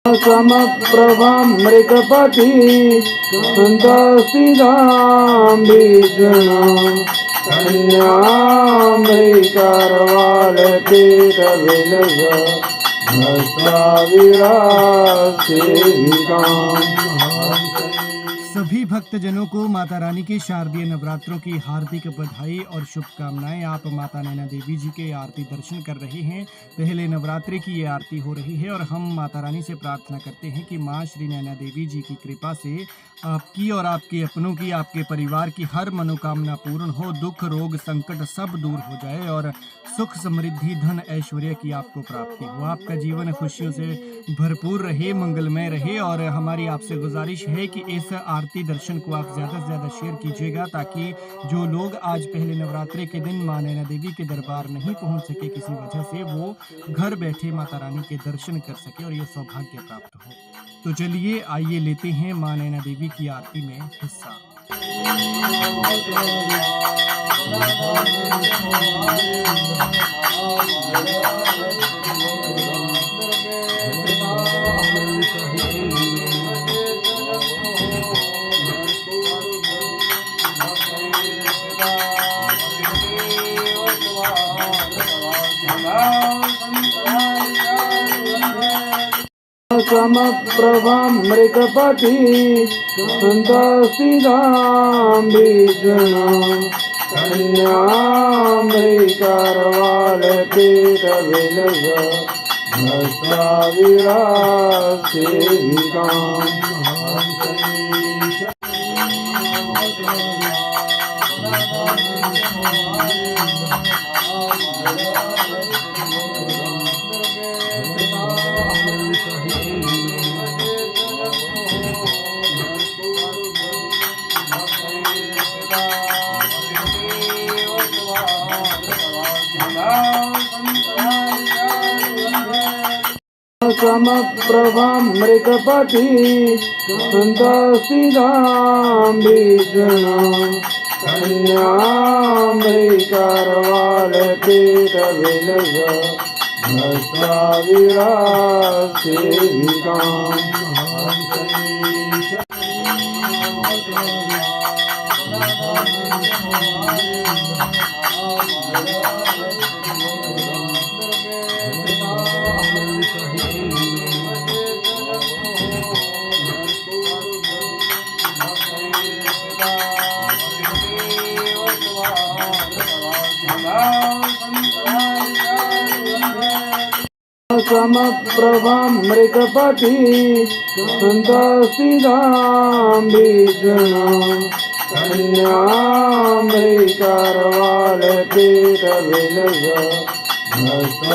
समप्रभं मृगपति सन्तस्थितां भीषणां कन्यामृगरवालकेतविलस सभी भक्तजनों को माता रानी के शारदीय नवरात्रों की हार्दिक बधाई और शुभकामनाएं। आप माता नैना देवी जी के आरती दर्शन कर रहे हैं। पहले नवरात्रि की ये आरती हो रही है और हम माता रानी से प्रार्थना करते हैं कि माँ श्री नैना देवी जी की कृपा से आपकी और आपके अपनों की, आपके परिवार की हर मनोकामना पूर्ण हो, दुख रोग संकट सब दूर हो जाए और सुख समृद्धि धन ऐश्वर्य की आपको प्राप्ति हो। आपका जीवन खुशियों से भरपूर रहे, मंगलमय रहे। और हमारी आपसे गुजारिश है कि इस आरती दर्शन को आप ज़्यादा से ज़्यादा शेयर कीजिएगा, ताकि जो लोग आज पहले नवरात्रि के दिन माँ नैना देवी के दरबार नहीं पहुँच सके किसी वजह से, वो घर बैठे माता रानी के दर्शन कर सके और ये सौभाग्य प्राप्त हो। तो चलिए आइए लेते हैं माँ नैना देवी की आरती में हिस्सा। समप्रभं मृगपति सन्तस्थितां भीषणां कन्यामृगरवालकेतविलस समप्रभं मृगपति सन्तस्थितां भीषणां कन्यामृगरवालकेतविलस समप्रभं मृगपति सन्तस्थितां भीषणां कन्यामृगरवालकेतविलस भस्माविरासेविकाम्